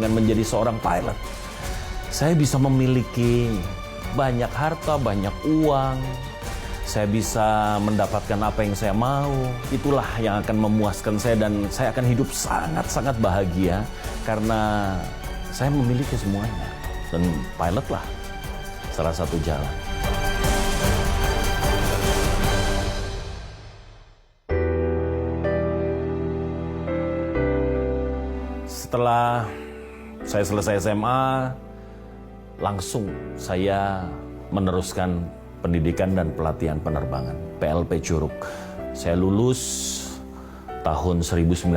dengan menjadi seorang pilot. Saya bisa memiliki banyak harta, banyak uang. Saya bisa mendapatkan apa yang saya mau. Itulah yang akan memuaskan saya dan saya akan hidup sangat-sangat bahagia karena saya memiliki semuanya. Dan pilot lah salah satu jalan. Setelah saya selesai SMA, langsung saya meneruskan pendidikan dan pelatihan penerbangan, PLP Curug. Saya lulus tahun 1990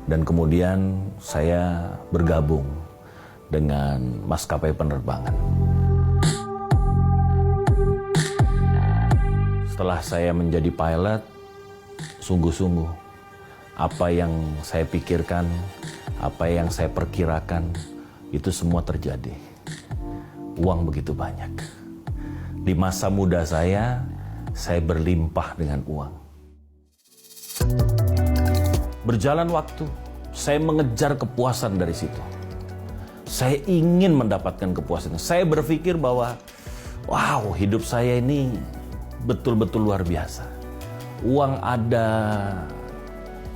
dan kemudian saya bergabung dengan maskapai penerbangan. Setelah saya menjadi pilot, sungguh-sungguh apa yang saya pikirkan, apa yang saya perkirakan, itu semua terjadi. Uang begitu banyak. Di masa muda saya berlimpah dengan uang. Berjalan waktu, saya mengejar kepuasan dari situ. Saya ingin mendapatkan kepuasan. Saya berpikir bahwa, wow, hidup saya ini betul-betul luar biasa. Uang ada,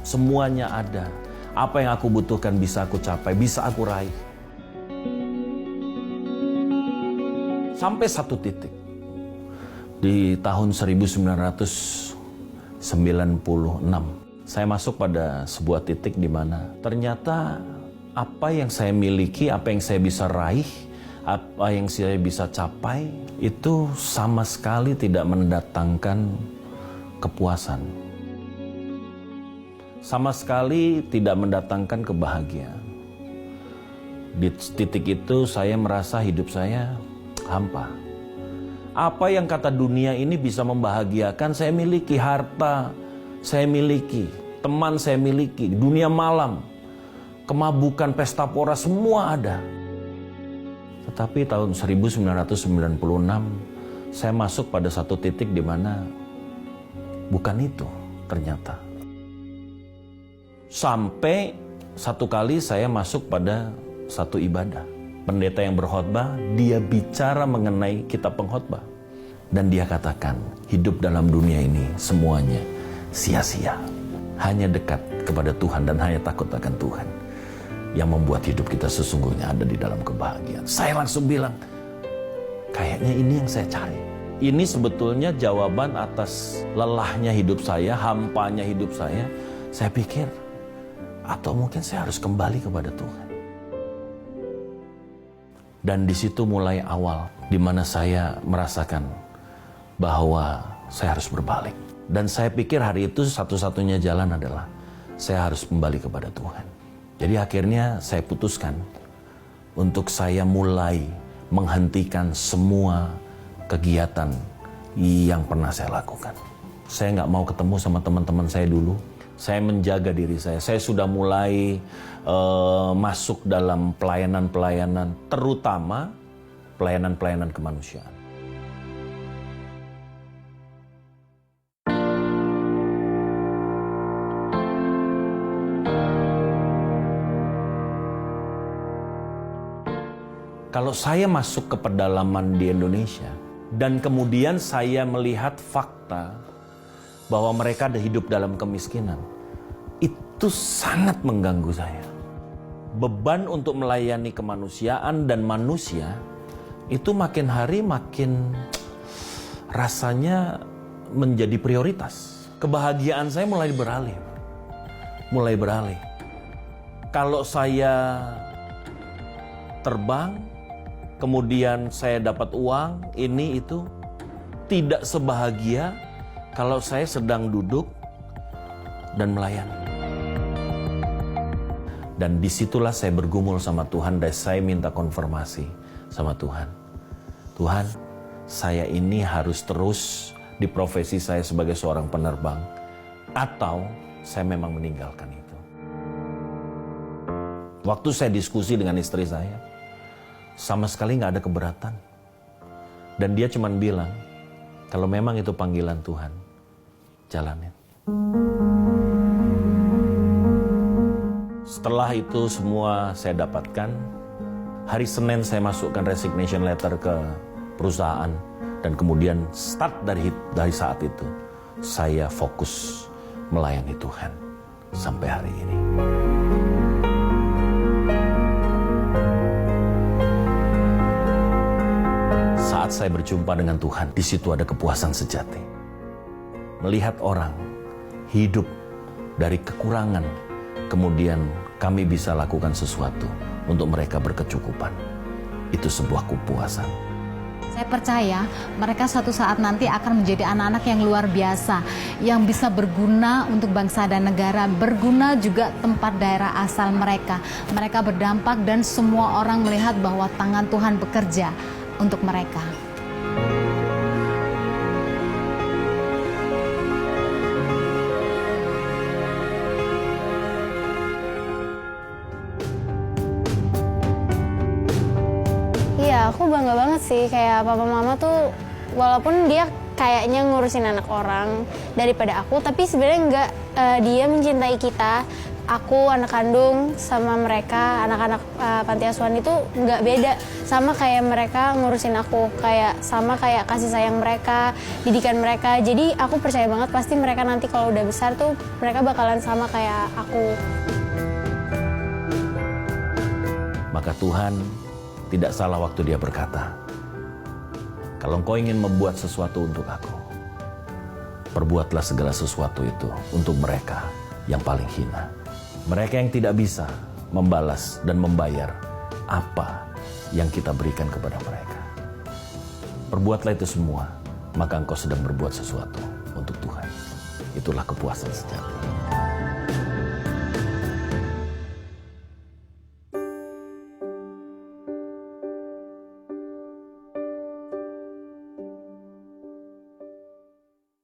semuanya ada. Apa yang aku butuhkan bisa aku capai, bisa aku raih. Sampai satu titik. Di tahun 1996, saya masuk pada sebuah titik di mana ternyata apa yang saya miliki, apa yang saya bisa raih, apa yang saya bisa capai, itu sama sekali tidak mendatangkan kepuasan. Sama sekali tidak mendatangkan kebahagiaan. Di titik itu saya merasa hidup saya hampa. Apa yang kata dunia ini bisa membahagiakan, saya miliki. Harta saya miliki, teman saya miliki, dunia malam, kemabukan, pesta pora, semua ada. Tetapi tahun 1996 saya masuk pada satu titik di mana bukan itu ternyata. Sampai satu kali saya masuk pada satu ibadah. Pendeta yang berkhotbah, dia bicara mengenai kitab pengkhotbah. Dan dia katakan, hidup dalam dunia ini semuanya sia-sia. Hanya dekat kepada Tuhan dan hanya takut akan Tuhan yang membuat hidup kita sesungguhnya ada di dalam kebahagiaan. Saya langsung bilang, kayaknya ini yang saya cari. Ini sebetulnya jawaban atas lelahnya hidup saya, hampanya hidup saya. Saya pikir, atau mungkin saya harus kembali kepada Tuhan. Dan di situ mulai awal, di mana saya merasakan bahwa saya harus berbalik. Dan saya pikir hari itu satu-satunya jalan adalah saya harus kembali kepada Tuhan. Jadi akhirnya saya putuskan untuk saya mulai menghentikan semua kegiatan yang pernah saya lakukan. Saya nggak mau ketemu sama teman-teman saya dulu. Saya menjaga diri saya. Saya sudah mulai masuk dalam pelayanan-pelayanan, terutama pelayanan-pelayanan kemanusiaan. Kalau saya masuk ke pedalaman di Indonesia, dan kemudian saya melihat fakta bahwa mereka ada hidup dalam kemiskinan, itu sangat mengganggu saya. Beban untuk melayani kemanusiaan dan manusia itu makin hari makin rasanya menjadi prioritas. Kebahagiaan saya mulai beralih. Kalau saya terbang, kemudian saya dapat uang, ini itu tidak sebahagia kalau saya sedang duduk dan melayani. Dan disitulah saya bergumul sama Tuhan dan saya minta konfirmasi sama Tuhan. Tuhan, saya ini harus terus di profesi saya sebagai seorang penerbang atau saya memang meninggalkan itu. Waktu saya diskusi dengan istri saya, sama sekali nggak ada keberatan. Dan dia cuma bilang, kalau memang itu panggilan Tuhan, jalanin. Setelah itu semua saya dapatkan, hari Senin saya masukkan resignation letter ke perusahaan. Dan kemudian start dari saat itu, saya fokus melayani Tuhan sampai hari ini. Saat saya berjumpa dengan Tuhan, di situ ada kepuasan sejati. Melihat orang hidup dari kekurangan, kemudian kami bisa lakukan sesuatu untuk mereka berkecukupan. Itu sebuah kepuasan. Saya percaya mereka suatu saat nanti akan menjadi anak-anak yang luar biasa, yang bisa berguna untuk bangsa dan negara, berguna juga tempat daerah asal mereka. Mereka berdampak dan semua orang melihat bahwa tangan Tuhan bekerja untuk mereka. Iya, aku bangga banget sih, kayak papa mama tuh walaupun dia kayaknya ngurusin anak orang daripada aku, tapi sebenarnya enggak, dia mencintai kita. Aku anak kandung sama mereka, anak-anak panti asuhan itu nggak beda, sama kayak mereka ngurusin aku, sama kayak kasih sayang mereka, didikan mereka. Jadi aku percaya banget pasti mereka nanti kalau udah besar tuh mereka bakalan sama kayak aku. Maka Tuhan tidak salah waktu Dia berkata, kalau engkau ingin membuat sesuatu untuk aku, perbuatlah segala sesuatu itu untuk mereka yang paling hina. Mereka yang tidak bisa membalas dan membayar apa yang kita berikan kepada mereka. Perbuatlah itu semua, maka engkau sedang berbuat sesuatu untuk Tuhan. Itulah kepuasan sejati.